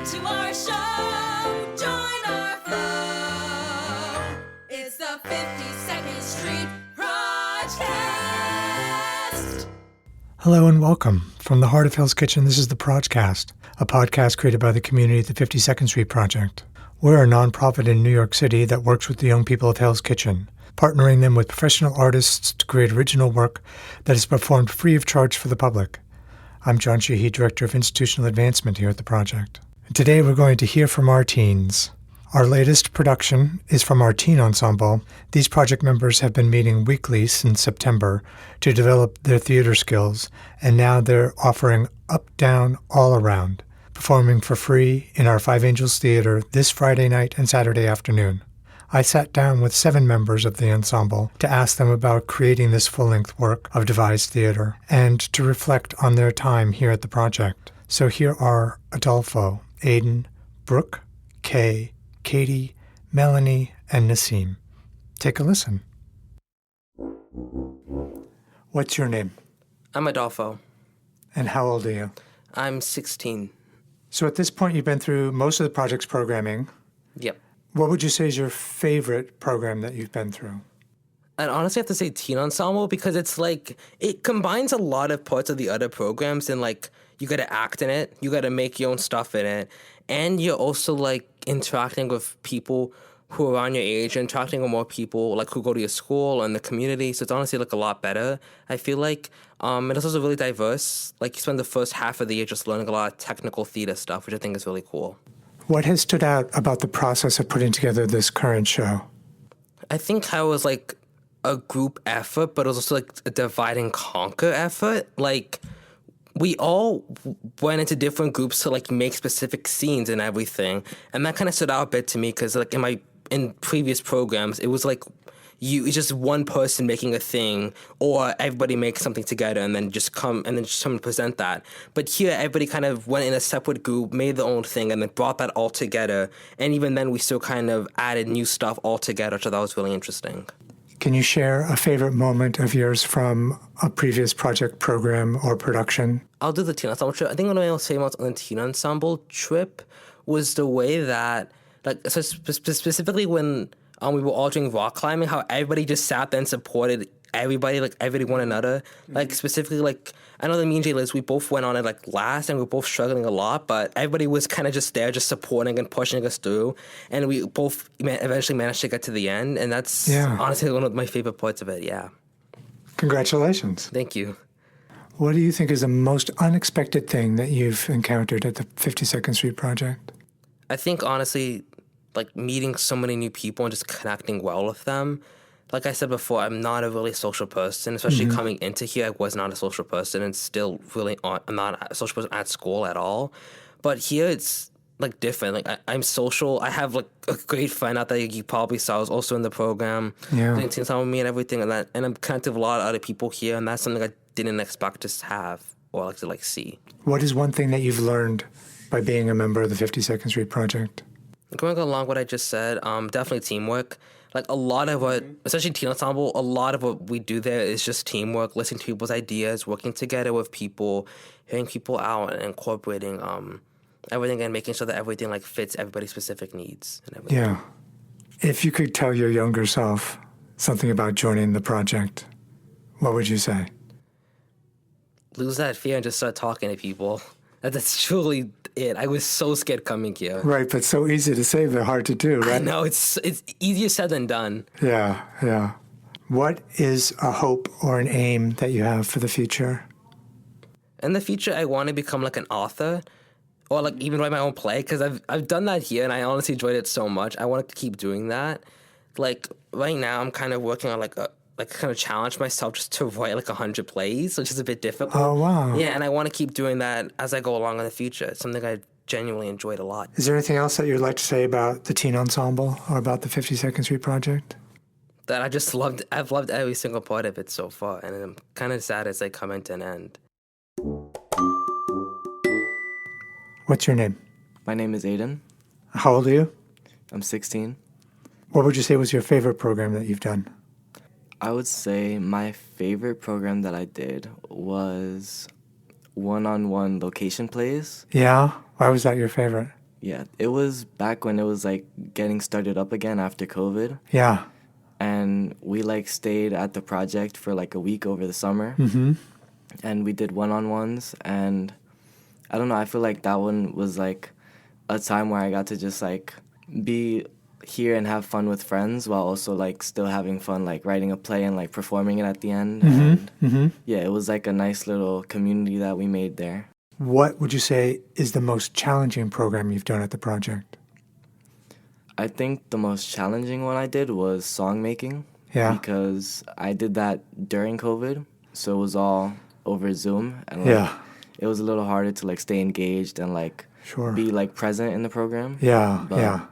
to our show. Join our flow. It's the 52nd Street PROJcast. Hello and welcome. From the heart of Hell's Kitchen, this is the PROJcast, a podcast created by the community at the 52nd Street Project. We're a nonprofit in New York City that works with the young people of Hell's Kitchen, partnering them with professional artists to create original work that is performed free of charge for the public. I'm John Sheehy, Director of Institutional Advancement here at the project. Today we're going to hear from our teens. Our latest production is from our teen ensemble. These project members have been meeting weekly since September to develop their theater skills, and now they're offering Up, Down, All Around, performing for free in our Five Angels Theater this Friday night and Saturday afternoon. I sat down with 7 members of the ensemble to ask them about creating this full-length work of devised theater and to reflect on their time here at the project. So here are Adolfo, Aiden, Brooke, Kaytie, Melanie, and Naseem. Take a listen. What's your name? I'm Adolfo. And how old are you? I'm 16. So at this point, you've been through most of the project's programming. Yep. What would you say is your favorite program that you've been through? I'd honestly have to say teen ensemble because it's like, it combines a lot of parts of the other programs and like, you got to act in it, you got to make your own stuff in it, and you're also like interacting with people who are around your age, interacting with more people like who go to your school and the community. So it's honestly like a lot better. I feel like it's also really diverse. Like you spend the first half of the year just learning a lot of technical theater stuff, which I think is really cool. What has stood out about the process of putting together this current show? I think how it was like a group effort, but it was also like a divide and conquer effort. Like we all went into different groups to like make specific scenes and everything. And that kind of stood out a bit to me because like in previous programs, it was like it's just one person making a thing or everybody makes something together and then just come and present that. But here, everybody kind of went in a separate group, made their own thing, and then brought that all together. And even then, we still kind of added new stuff all together, so that was really interesting. Can you share a favorite moment of yours from a previous project, program, or production? I'll do the teen ensemble trip. I think one of my most famous on the teen ensemble trip was the way that, like, so specifically when we were all doing rock climbing, how everybody just sat there and supported everybody, like everybody one another. Like specifically, like I know that me and Jay Liz, we both went on it like last, and we were both struggling a lot, but everybody was kind of just there, just supporting and pushing us through, and we both eventually managed to get to the end, and that's honestly one of my favorite parts of it. Yeah. Congratulations. Thank you. What do you think is the most unexpected thing that you've encountered at the 52nd Street Project? I think honestly, like meeting so many new people and just connecting well with them. Like I said before, I'm not a really social person, especially coming into here. I was not a social person and still really I'm not a social person at school at all. But here it's like different. Like I'm social. I have like a great friend out there you probably saw was also in the program. Doing teen ensemble with me and everything and that. And I'm connected with a lot of other people here, and that's something I didn't expect to have or like to like see. What is one thing that you've learned by being a member of the 52nd Street Project? Going along what I just said, definitely teamwork. Like a lot of what, especially teen ensemble, a lot of what we do there is just teamwork, listening to people's ideas, working together with people, hearing people out, and incorporating everything and making sure that everything like fits everybody's specific needs and everything. Yeah. If you could tell your younger self something about joining the project, what would you say? Lose that fear and just start talking to people. That's truly it. I was so scared coming here. Right, but so easy to say, but hard to do, right? I know, it's easier said than done. Yeah. What is a hope or an aim that you have for the future? In the future, I want to become like an author or like even write my own play because I've done that here and I honestly enjoyed it so much. I want to keep doing that. Like right now, I'm kind of working on kind of challenge myself just to write like 100 plays, which is a bit difficult. Oh, wow. Yeah, and I want to keep doing that as I go along in the future. It's something I genuinely enjoyed a lot. Is there anything else that you'd like to say about the teen ensemble or about the 52nd Street Project? That I've loved every single part of it so far, and I'm kind of sad as they come into an end. What's your name? My name is Aiden. How old are you? I'm 16. What would you say was your favorite program that you've done? I would say my favorite program that I did was one-on-one location plays. Yeah? Why was that your favorite? Yeah, it was back when it was like getting started up again after COVID. Yeah. And we like stayed at the project for like a week over the summer. Mm-hmm. And we did one-on-ones. And I don't know, I feel like that one was like a time where I got to just like be here and have fun with friends while also like still having fun like writing a play and like performing it at the end. And yeah, it was like a nice little community that we made there. What would you say is the most challenging program you've done at the project? I think the most challenging one I did was song making. Yeah. Because I did that during COVID, so it was all over Zoom, and like, Yeah. it was a little harder to like stay engaged and like Sure. be like present in the program. Yeah. But Yeah.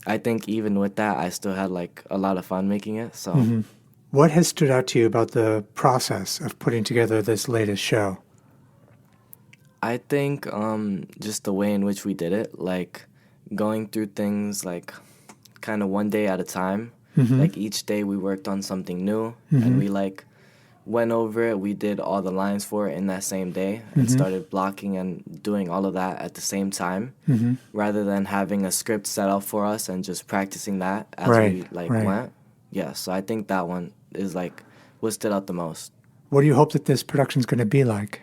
I think even with that, I still had like a lot of fun making it. So What has stood out to you about the process of putting together this latest show? I think just the way in which we did it, like going through things like kind of one day at a time. Like each day we worked on something new, and we like went over it. We did all the lines for it in that same day and started blocking and doing all of that at the same time, rather than having a script set up for us and just practicing that as we like went. Yeah, so I think that one is like what stood out the most. What do you hope that this production's going to be like?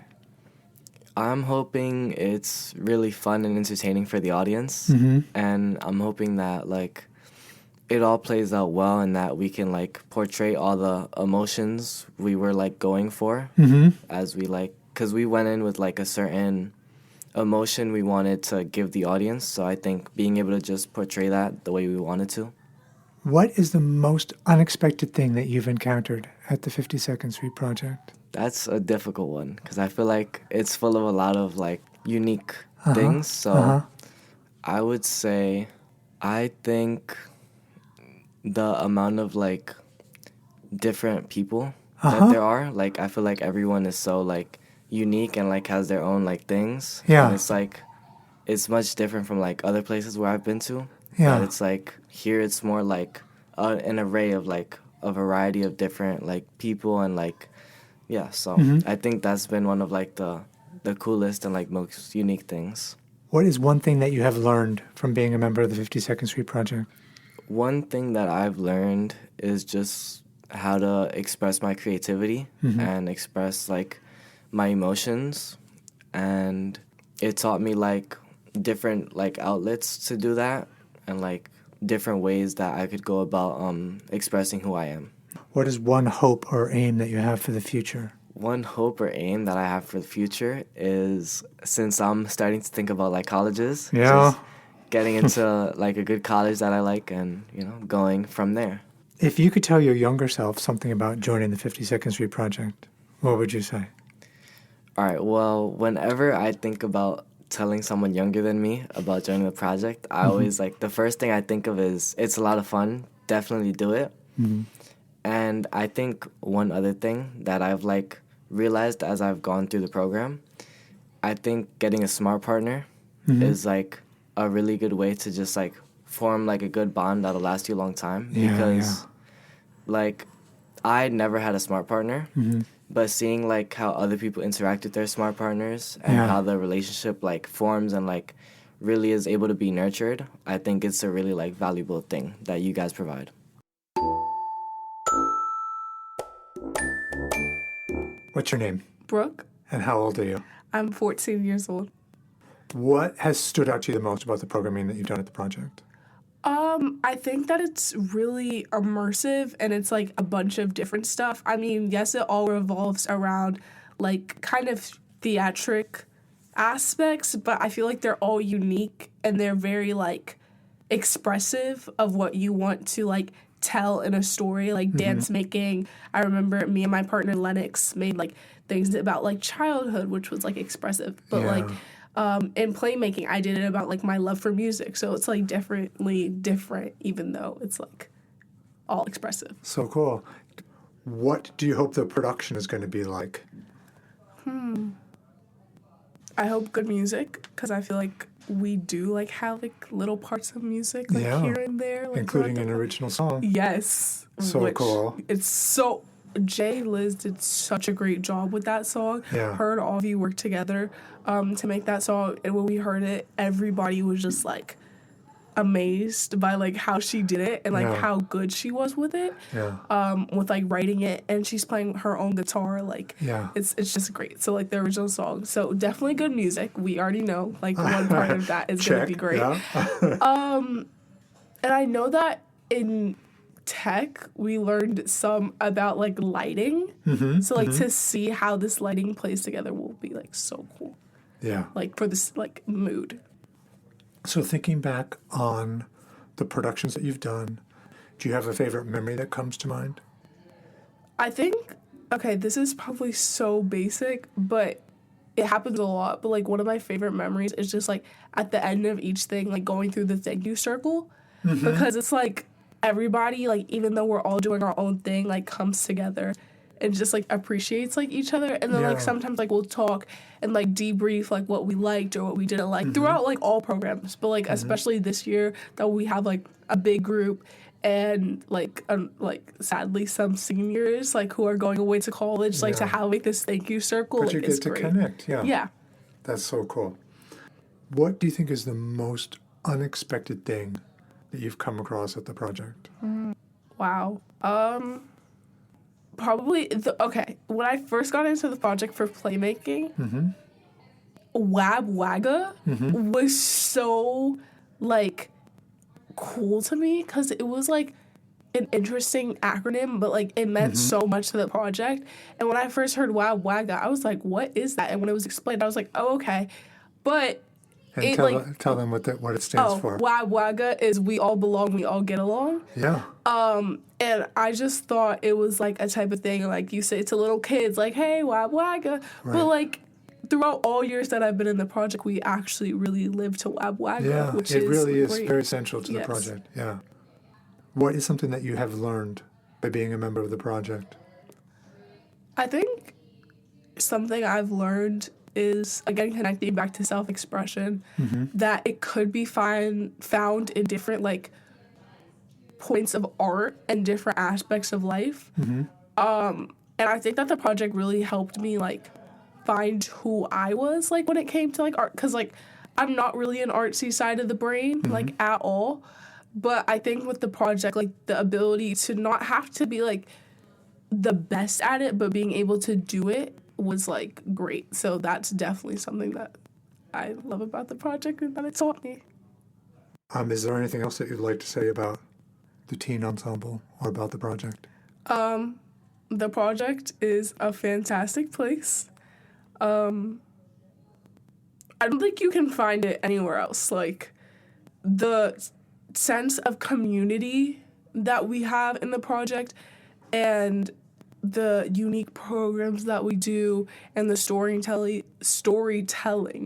I'm hoping it's really fun and entertaining for the audience, and I'm hoping that like it all plays out well and that we can like portray all the emotions we were like going for as we like, because we went in with like a certain emotion we wanted to give the audience. So I think being able to just portray that the way we wanted to. What is the most unexpected thing that you've encountered at the 52nd Street Project? That's a difficult one because I feel like it's full of a lot of like unique things. So I would say I think the amount of like different people that there are, like I feel like everyone is so like unique and like has their own like things. Yeah. And it's like it's much different from like other places where I've been to. Yeah. But it's like here it's more like an array of like a variety of different like people and like yeah. So I think that's been one of like the coolest and like most unique things. What is one thing that you have learned from being a member of the 52nd Street Project? One thing that I've learned is just how to express my creativity and express like my emotions, and it taught me like different like outlets to do that and like different ways that I could go about expressing who I am. What is one hope or aim that you have for the future? One hope or aim that I have for the future is, since I'm starting to think about like colleges, just getting into like a good college that I like and, you know, going from there. If you could tell your younger self something about joining the 52nd Street Project, what would you say? All right, well, whenever I think about telling someone younger than me about joining the project, I always like, the first thing I think of is it's a lot of fun, definitely do it. And I think one other thing that I've like realized as I've gone through the program, I think getting a smart partner is like a really good way to just like form like a good bond that'll last you a long time. Because like I never had a smart partner, but seeing like how other people interact with their smart partners and how the relationship like forms and like really is able to be nurtured, I think it's a really like valuable thing that you guys provide. What's your name? Brooke. And how old are you? I'm 14 years old. What has stood out to you the most about the programming that you've done at the project? I think that it's really immersive and it's like a bunch of different stuff. I mean, yes, it all revolves around like kind of theatric aspects, but I feel like they're all unique and they're very like expressive of what you want to like tell in a story, like dance making. I remember me and my partner Lennox made like things about like childhood, which was like expressive, but like in playmaking I did it about like my love for music, so it's like definitely different even though it's like all expressive. So cool. What do you hope the production is going to be like? I hope good music, because I feel like we do like have like little parts of music like here and there, like, including an original song. Yes. So cool. It's so Jay Liz did such a great job with that song. Yeah. Her and all of you worked together. to make that song. And when we heard it, everybody was just like amazed by like how she did it and like how good she was with it. With like writing it, and she's playing her own guitar. Like it's just great. So like the original song. So definitely good music. We already know like one part of that is gonna be great. And I know that in tech we learned some about like lighting. So like to see how this lighting plays together will be like so cool. Like for this like mood. So thinking back on the productions that you've done, do you have a favorite memory that comes to mind? I think, okay, this is probably so basic, but it happens a lot. But like one of my favorite memories is just like at the end of each thing, like going through the thank you circle. Because it's like everybody, like even though we're all doing our own thing, like comes together and just like appreciates like each other. And then like sometimes like we'll talk and like debrief like what we liked or what we didn't like throughout like all programs. But like especially this year that we have like a big group and like sadly some seniors like who are going away to college, like to have like this thank you circle. But like, you get to great. connect. Yeah. That's so cool. What do you think is the most unexpected thing that you've come across at the project? Wow. Probably, when I first got into the project for playmaking, Wab Wagga was so, like, cool to me because it was, like, an interesting acronym, but, like, it meant so much to the project. And when I first heard Wab Wagga, I was like, what is that? And when it was explained, I was like, oh, okay. But And tell them what it stands for. Wab Wagga is we all belong, we all get along. Yeah. And I just thought it was like a type of thing, like you say to little kids, like, hey, Wab Wagga. Right. But like throughout all years that I've been in the project, we actually really live to Wab Wagga, which it is really is great. very central to the project. Yeah. What is something that you have learned by being a member of the project? I think something I've learned is, again, connecting back to self-expression, that it could be found in different, like, points of art and different aspects of life. And I think that the project really helped me, like, find who I was, like, when it came to, like, art. Because, like, I'm not really an artsy side of the brain, like, at all. But I think with the project, like, the ability to not have to be, like, the best at it, but being able to do it was like great. So that's definitely something that I love about the project and that it taught me. Is there anything else that you'd like to say about the teen ensemble or about the project? The project is a fantastic place. I don't think you can find it anywhere else. Like the sense of community that we have in the project and the unique programs that we do and the storytelling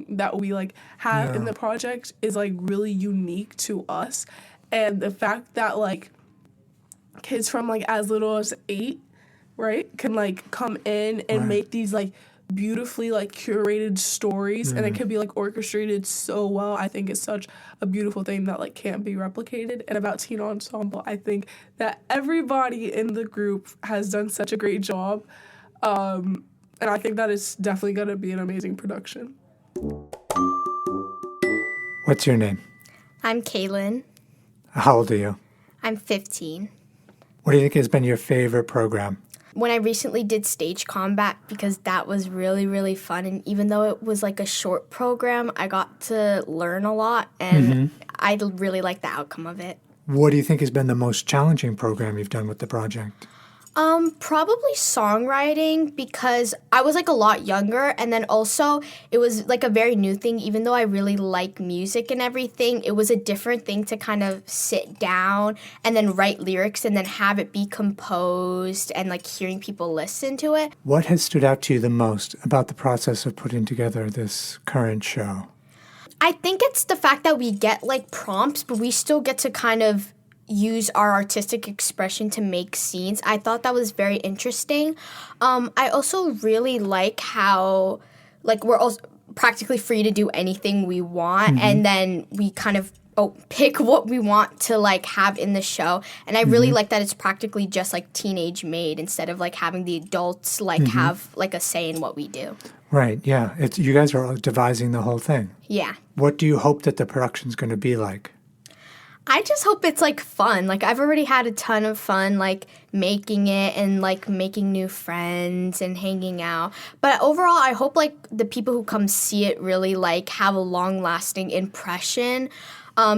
that we like have in the project is like really unique to us. And the fact that like kids from like as little as 8, right, can like come in and make these like beautifully like curated stories and it can be like orchestrated so well, I think is such a beautiful thing that like can't be replicated. And about Teen Ensemble, I think that everybody in the group has done such a great job, and I think that it's definitely going to be an amazing production. What's your name? I'm Kaylin. How old are you? I'm 15. What do you think has been your favorite program? When I recently did stage combat, because that was really, really fun. And even though it was like a short program, I got to learn a lot, and I really liked the outcome of it. What do you think has been the most challenging program you've done with the project? Probably songwriting, because I was like a lot younger, and then also it was like a very new thing. Even though I really like music and everything, it was a different thing to kind of sit down and then write lyrics and then have it be composed and like hearing people listen to it. What has stood out to you the most about the process of putting together this current show? I think it's the fact that we get like prompts, but we still get to kind of use our artistic expression to make scenes. I thought that was very interesting. I also really like how like we're also practically free to do anything we want, and then we kind of pick what we want to like have in the show. And I really like that it's practically just like teenage made instead of like having the adults like have like a say in what we do. Right, yeah. You guys are devising the whole thing. Yeah. What do you hope that the production's going to be like? I just hope it's like fun. Like I've already had a ton of fun like making it and like making new friends and hanging out. But overall I hope like the people who come see it really like have a long lasting impression.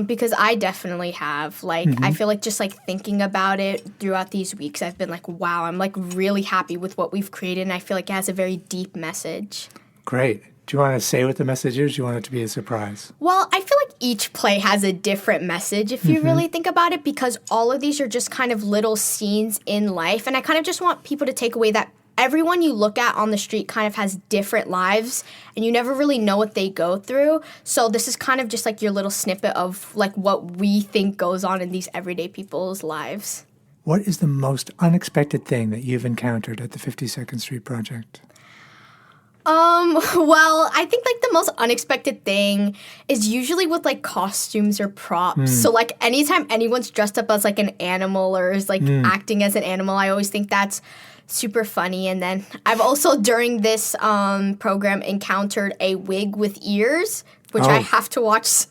Because I definitely have. Like I feel like just like thinking about it throughout these weeks I've been like, wow, I'm like really happy with what we've created and I feel like it has a very deep message. Great. Do you want to say what the message is? Do you want it to be a surprise? Well, I feel like each play has a different message if you really think about it, because all of these are just kind of little scenes in life. And I kind of just want people to take away that everyone you look at on the street kind of has different lives and you never really know what they go through. So this is kind of just like your little snippet of like what we think goes on in these everyday people's lives. What is the most unexpected thing that you've encountered at the 52nd Street Project? Well, I think like the most unexpected thing is usually with like costumes or props. So like anytime anyone's dressed up as like an animal or is like acting as an animal, I always think that's super funny. And then I've also during this program encountered a wig with ears, which I have to watch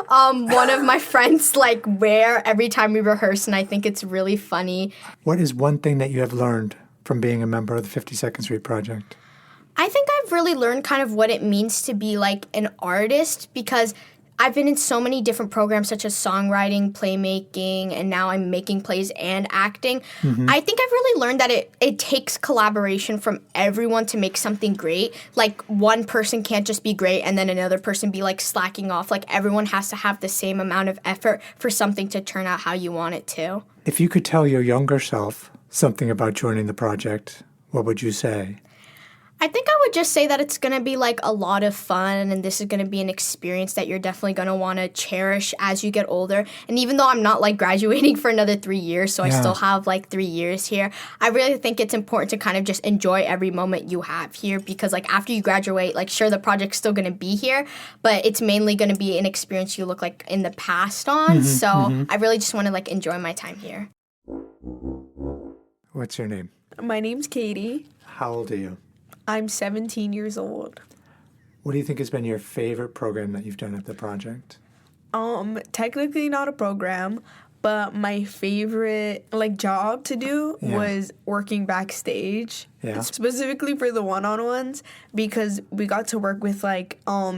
one of my friends like wear every time we rehearse, and I think it's really funny. What is one thing that you have learned from being a member of the 52nd Street Project? I think I've really learned kind of what it means to be like an artist, because I've been in so many different programs such as songwriting, playmaking, and now I'm making plays and acting. I think I've really learned that it takes collaboration from everyone to make something great. Like one person can't just be great and then another person be like slacking off. Like everyone has to have the same amount of effort for something to turn out how you want it to. If you could tell your younger self something about joining the project, what would you say? I think I would just say that it's going to be like a lot of fun, and this is going to be an experience that you're definitely going to want to cherish as you get older. And even though I'm not like graduating for another 3 years, so I still have like 3 years here, I really think it's important to kind of just enjoy every moment you have here, because like after you graduate, like sure, the project's still going to be here, but it's mainly going to be an experience you look like in the past on. I really just want to like enjoy my time here. What's your name? My name's Kaytie. How old are you? I'm 17 years old. What do you think has been your favorite program that you've done at the project? Technically not a program, but my favorite like job to do was working backstage. Yeah. Specifically for the one-on-ones, because we got to work with like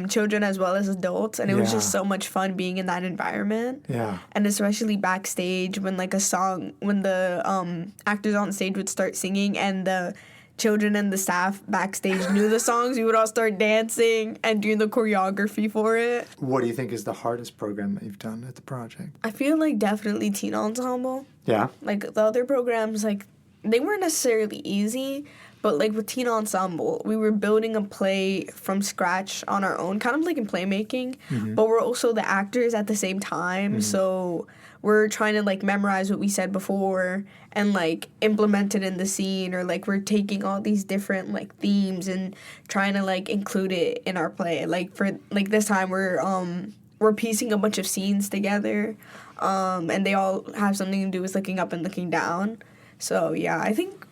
children as well as adults, and it was just so much fun being in that environment. Yeah. And especially backstage when like when the actors on stage would start singing and the children and the staff backstage knew the songs, we would all start dancing and doing the choreography for it. What do you think is the hardest program that you've done at the project? I feel like definitely Teen Ensemble. Yeah? Like the other programs, like they weren't necessarily easy, but like with Teen Ensemble, we were building a play from scratch on our own, kind of like in playmaking, but we're also the actors at the same time, so we're trying to like memorize what we said before and like implement it in the scene, or like we're taking all these different like themes and trying to like include it in our play. Like for like this time we're piecing a bunch of scenes together, and they all have something to do with looking up and looking down. So yeah, I think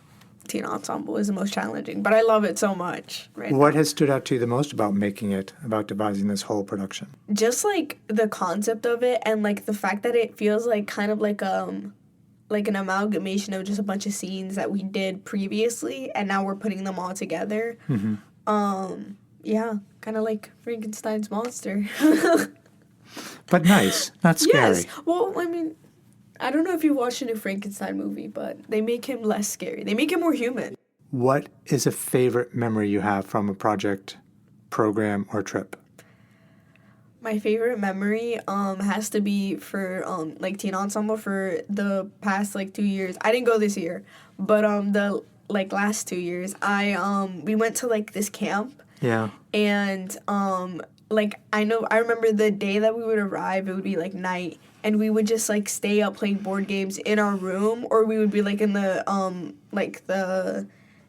Teen Ensemble is the most challenging, but I love it so much. What has stood out to you the most about making it, about devising this whole production? Just like the concept of it, and like the fact that it feels like kind of like an amalgamation of just a bunch of scenes that we did previously, and now we're putting them all together. Yeah, kind of like Frankenstein's monster. But nice, not scary. Yes. Well, I mean, I don't know if you watched a new Frankenstein movie, but they make him less scary. They make him more human. What is a favorite memory you have from a project, program, or trip? My favorite memory has to be for like Teen Ensemble for the past like 2 years. I didn't go this year, but the like last 2 years, we went to like this camp. Yeah. And like I remember the day that we would arrive, it would be like night, and we would just like stay up playing board games in our room, or we would be like in the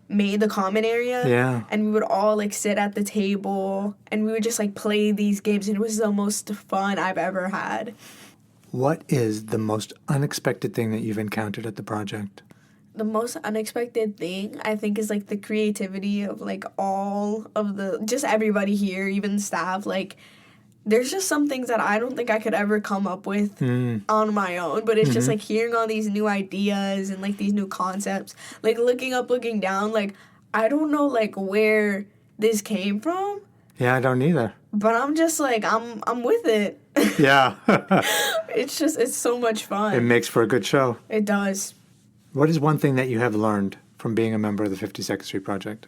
the common area. Yeah. And we would all like sit at the table and we would just like play these games, and it was the most fun I've ever had. What is the most unexpected thing that you've encountered at the project? the most unexpected thing I think is like the creativity of like all of the just everybody here, even staff. Like there's just some things that I don't think I could ever come up with on my own, but it's just like hearing all these new ideas and like these new concepts, like looking up, looking down, like I don't know like where this came from. Yeah, I don't either. But I'm just like I'm with it. Yeah. It's so much fun. It makes for a good show. It does. What is one thing that you have learned from being a member of the 52nd Street Project?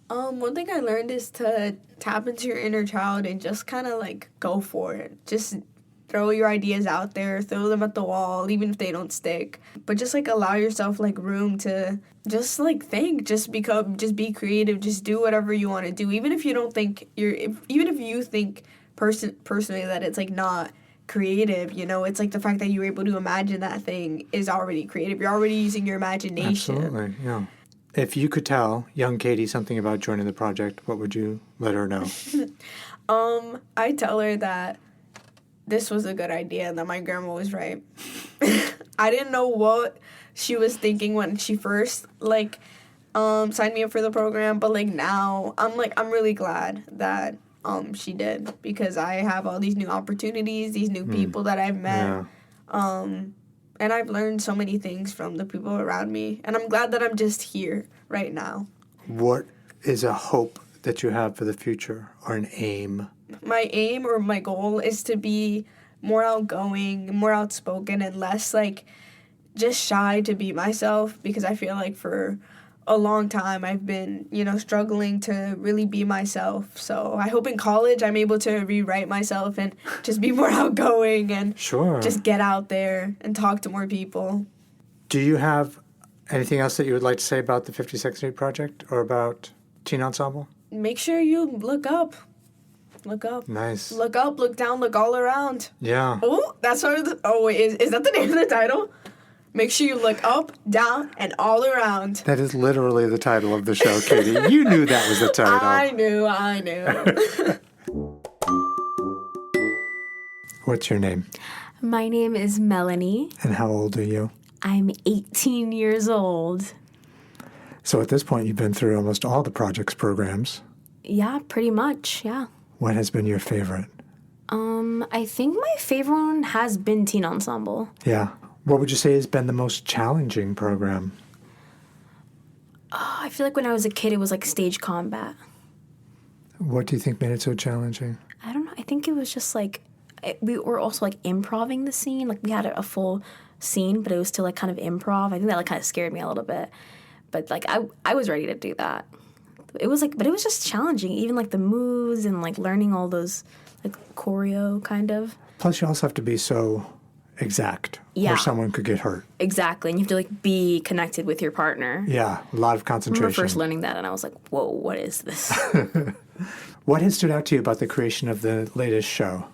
One thing I learned is to tap into your inner child and just kind of like go for it. Just throw your ideas out there, throw them at the wall, even if they don't stick. But just like allow yourself like room to just like think, just be creative, just do whatever you want to do. Even if you don't think even if you think personally that it's like not creative, you know, it's like the fact that you're able to imagine that thing is already creative. You're already using your imagination. Absolutely, yeah. If you could tell young Kaytie something about joining the project, what would you let her know? I'd tell her that this was a good idea and that my grandma was right. I didn't know what she was thinking when she first signed me up for the program, but like now I'm really glad that she did, because I have all these new opportunities, these new people that I've met. Yeah. And I've learned so many things from the people around me, and I'm glad that I'm just here right now. What is a hope that you have for the future, or an aim? My aim or my goal is to be more outgoing, more outspoken, and less like just shy to be myself, because I feel like for a long time I've been, struggling to really be myself. So I hope in college I'm able to rewrite myself and just be more outgoing and just get out there and talk to more people. Do you have anything else that you would like to say about the 52nd Street Project or about Teen Ensemble? Make sure you look up. Look up. Nice. Look up, look down, look all around. Yeah. Oh, that's sort of is that the name of the title? Make sure you look up, down, and all around. That is literally the title of the show, Kaytie. You knew that was the title. I knew. What's your name? My name is Melanie. And how old are you? I'm 18 years old. So at this point, you've been through almost all the project's programs. Yeah, pretty much, yeah. What has been your favorite? I think my favorite one has been Teen Ensemble. Yeah. What would you say has been the most challenging program? I feel like when I was a kid, it was like stage combat. What do you think made it so challenging? I don't know. I think it was just like, we were also like improving the scene. Like we had a full scene, but it was still like kind of improv. I think that like kind of scared me a little bit. But like I was ready to do that. It was like, but it was just challenging. Even like the moves and like learning all those like choreo kind of. Plus you also have to be so exact, or someone could get hurt. Exactly, and you have to like be connected with your partner. Yeah, a lot of concentration. I remember first learning that, and I was like, "Whoa, what is this?" What has stood out to you about the creation of the latest show?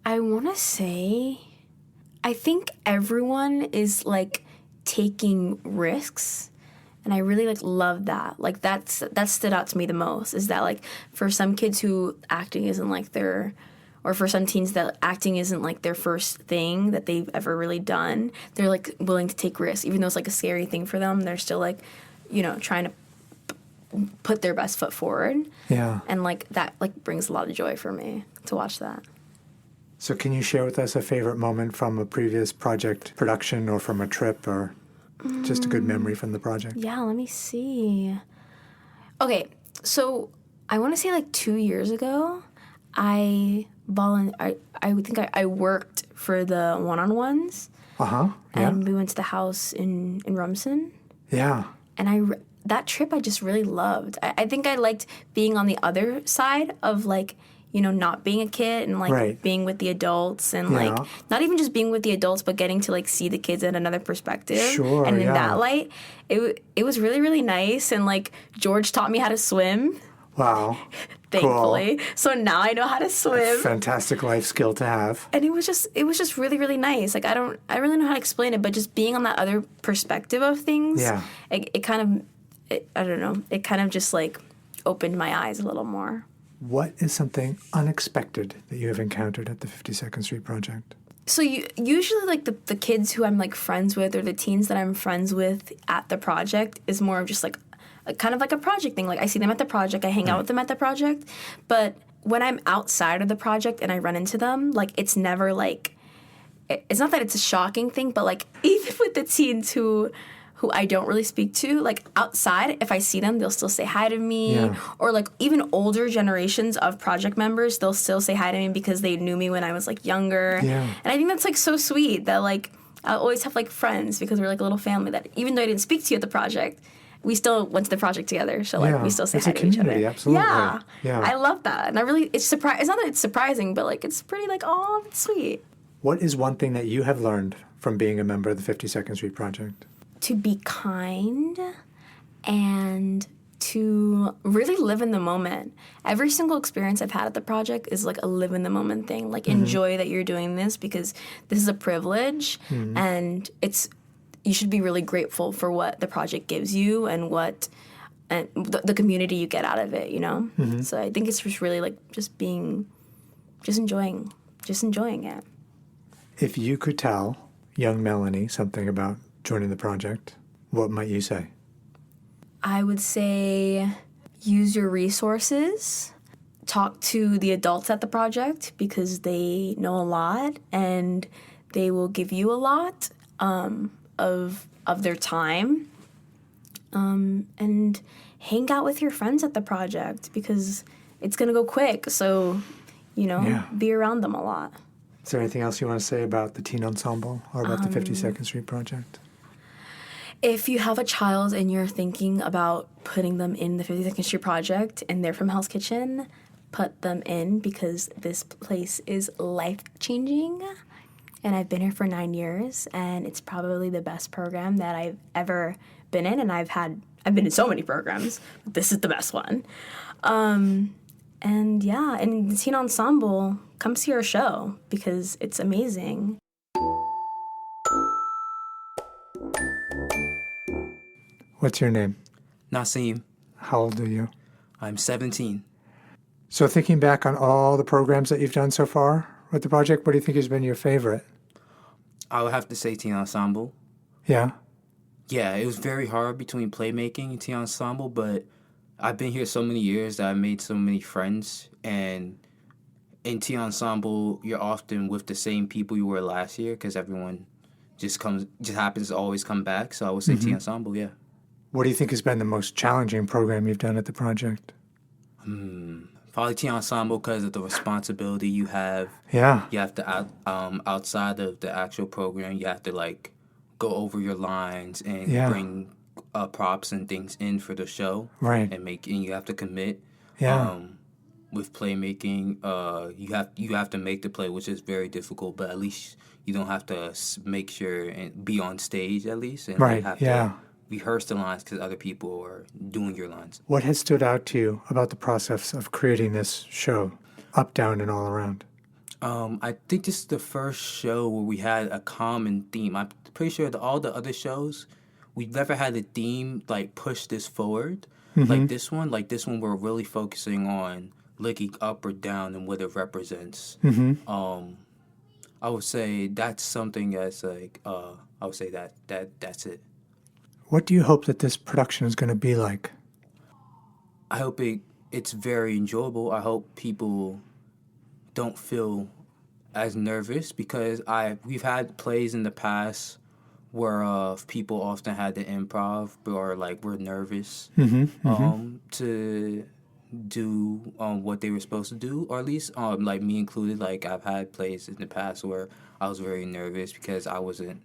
I want to say, I think everyone is like taking risks, and I really like love that. Like that stood out to me the most. Is that like for some kids who acting isn't like their, or for some teens that acting isn't like their first thing that they've ever really done, they're like willing to take risks. Even though it's like a scary thing for them, they're still like, trying to put their best foot forward. Yeah. And like that like brings a lot of joy for me to watch that. So can you share with us a favorite moment from a previous project production or from a trip or just a good memory from the project? Yeah, let me see. Okay, so I want to say like 2 years ago, I think I worked for the one-on-ones. Uh-huh. Yeah. And we went to the house in Rumson. Yeah. And that trip I just really loved. I think I liked being on the other side of like, not being a kid and like being with the adults and like not even just being with the adults, but getting to like see the kids in another perspective. Sure. And in that light, it was really, really nice. And like George taught me how to swim. Wow. Thankfully. Cool. So now I know how to swim. Fantastic life skill to have. And it was just really, really nice. Like I really know how to explain it, but just being on that other perspective of things, it kind of just like opened my eyes a little more. What is something unexpected that you have encountered at the 52nd Street Project? So usually, like, the kids who I'm, like, friends with or the teens that I'm friends with at the project is more of just, like, kind of like a project thing. Like, I see them at the project, I hang out with them at the project. But when I'm outside of the project and I run into them, like, it's never, like, it's not that it's a shocking thing, but, like, even with the teens who I don't really speak to, like, outside, if I see them, they'll still say hi to me. Yeah. Or, like, even older generations of project members, they'll still say hi to me because they knew me when I was, like, younger. Yeah. And I think that's, like, so sweet that, like, I always have, like, friends because we're, like, a little family that even though I didn't speak to you at the project, we still went to the project together. So, like, we still say hi to each other. Absolutely. Yeah. I love that. And I really, it's not that it's surprising, but, like, it's pretty, like, oh, that's sweet. What is one thing that you have learned from being a member of the 52nd Street Project? To be kind and to really live in the moment. Every single experience I've had at the project is like a live in the moment thing. Like enjoy that you're doing this because this is a privilege and you should be really grateful for what the project gives you and the community you get out of it, you know? So I think it's just really like just enjoying it. If you could tell young Melanie something about joining the project, what might you say? I would say use your resources, talk to the adults at the project because they know a lot and they will give you a lot of their time, and hang out with your friends at the project because it's going to go quick, so, be around them a lot. Is there anything else you want to say about the teen ensemble or about the 52nd Street Project? If you have a child and you're thinking about putting them in the 52nd Street Project and they're from Hell's Kitchen, put them in because this place is life-changing. And I've been here for 9 years, and it's probably the best program that I've ever been in. And I've been in so many programs, but this is the best one. And the teen ensemble, come see our show because it's amazing. What's your name? Naseem. How old are you? I'm 17. So thinking back on all the programs that you've done so far with the project, what do you think has been your favorite? I would have to say teen ensemble. Yeah? Yeah, it was very hard between playmaking and teen ensemble, but I've been here so many years that I made so many friends, and in teen ensemble, you're often with the same people you were last year because everyone just happens to always come back. So I would say teen ensemble, yeah. What do you think has been the most challenging program you've done at the project? Probably teen ensemble because of the responsibility you have. Yeah. You have to, outside of the actual program, you have to, like, go over your lines and bring props and things in for the show. Right. And you have to commit. Yeah. With playmaking, you have to make the play, which is very difficult, but at least you don't have to make sure and be on stage at least. And right, have to rehearse the lines because other people are doing your lines. What has stood out to you about the process of creating this show, up, down, and all around? I think this is the first show where we had a common theme. I'm pretty sure that all the other shows, we've never had a theme like push this forward. Like this one, we're really focusing on looking up or down and what it represents. I would say that's something that's like, I would say that's it. What do you hope that this production is going to be like? I hope it's very enjoyable. I hope people don't feel as nervous because we've had plays in the past where people often had to improv or like were nervous to do what they were supposed to do, or at least like me included. Like I've had plays in the past where I was very nervous because I wasn't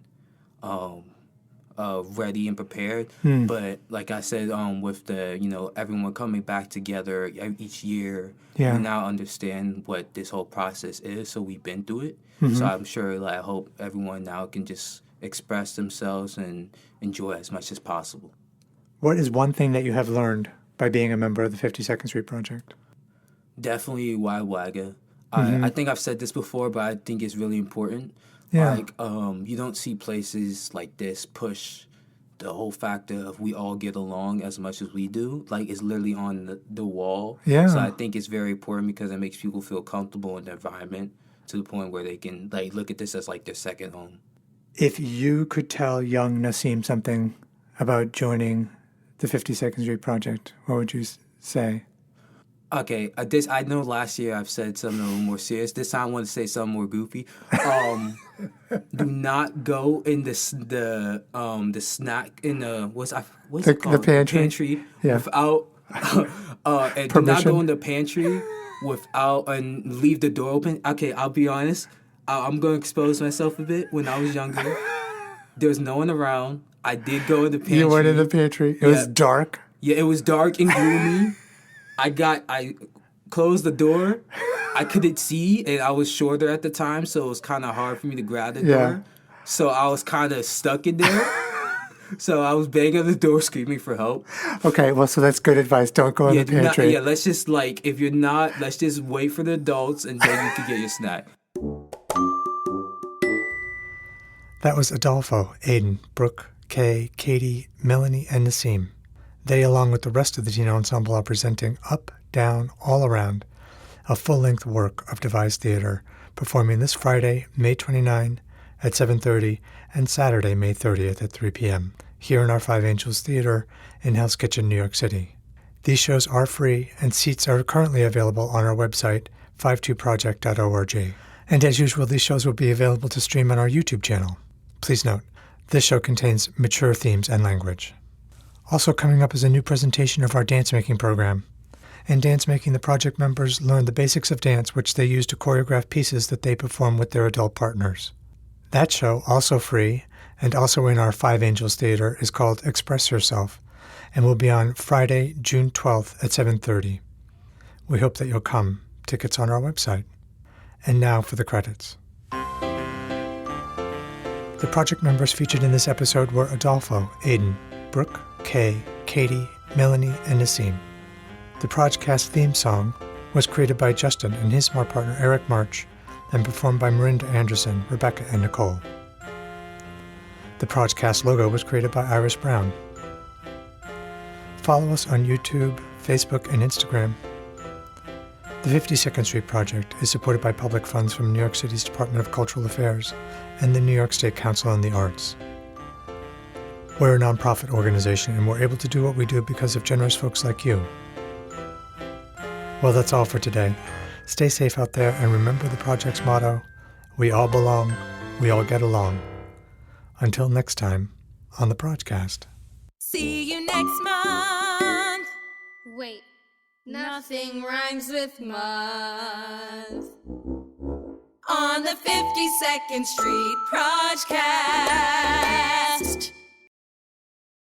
ready and prepared. But like I said, with the everyone coming back together each year, we now understand what this whole process is. So we've been through it. So I'm sure, I hope everyone now can just express themselves and enjoy as much as possible. What is one thing that you have learned by being a member of the 52nd Street Project? Definitely Wagga. I think I've said this before, but I think it's really important. Yeah. Like, you don't see places like this push the whole factor of we all get along as much as we do. Like, it's literally on the wall. Yeah. So I think it's very important because it makes people feel comfortable in the environment to the point where they can like look at this as like their second home. If you could tell young Naseem something about joining the 52nd Street Project, what would you say? Okay, I know last year I've said something a little more serious. This time I want to say something more goofy. Do not go in the snack in the what's it called? The pantry. Pantry Yeah. without and do not go in the pantry without and leave the door open. Okay, I'll be honest. I'm going to expose myself a bit. When I was younger, there was no one around. I did go in the pantry. You went in the pantry. It was dark. Yeah, it was dark and gloomy. I closed the door. I couldn't see, and I was shorter at the time, so it was kind of hard for me to grab the door. So I was kind of stuck in there. So I was banging on the door, screaming for help. Okay, well, so that's good advice. Don't go in the pantry. Let's just if you're not, let's just wait for the adults, and then you can get your snack. That was Adolfo, Aiden, Brooke, Kay, Kaytie, Melanie, and Naseem. They, along with the rest of the teen ensemble, are presenting Up, Down, All Around, a full-length work of devised theater, performing this Friday, May 29 at 7:30 and Saturday, May 30th at 3 p.m. here in our Five Angels Theater in Hell's Kitchen, New York City. These shows are free, and seats are currently available on our website, 52project.org. And as usual, these shows will be available to stream on our YouTube channel. Please note, this show contains mature themes and language. Also coming up is a new presentation of our dance-making program. In dance-making, the project members learn the basics of dance, which they use to choreograph pieces that they perform with their adult partners. That show, also free, and also in our Five Angels Theater, is called Express Yourself, and will be on Friday, June 12th at 7:30. We hope that you'll come. Tickets on our website. And now for the credits. The project members featured in this episode were Adolfo, Aiden, Brooke, Kay, Kaytie, Melanie, and Naseem. The PROJcast theme song was created by Justin and his smart partner Eric March and performed by Marinda Anderson, Rebecca, and Nicole. The PROJcast logo was created by Iris Brown. Follow us on YouTube, Facebook, and Instagram. The 52nd Street Project is supported by public funds from New York City's Department of Cultural Affairs and the New York State Council on the Arts. We're a nonprofit organization, and we're able to do what we do because of generous folks like you. Well, that's all for today. Stay safe out there, and remember the project's motto, we all belong, we all get along. Until next time, on the PROJcast. See you next month. Wait. Nothing rhymes with month. On the 52nd Street PROJcast.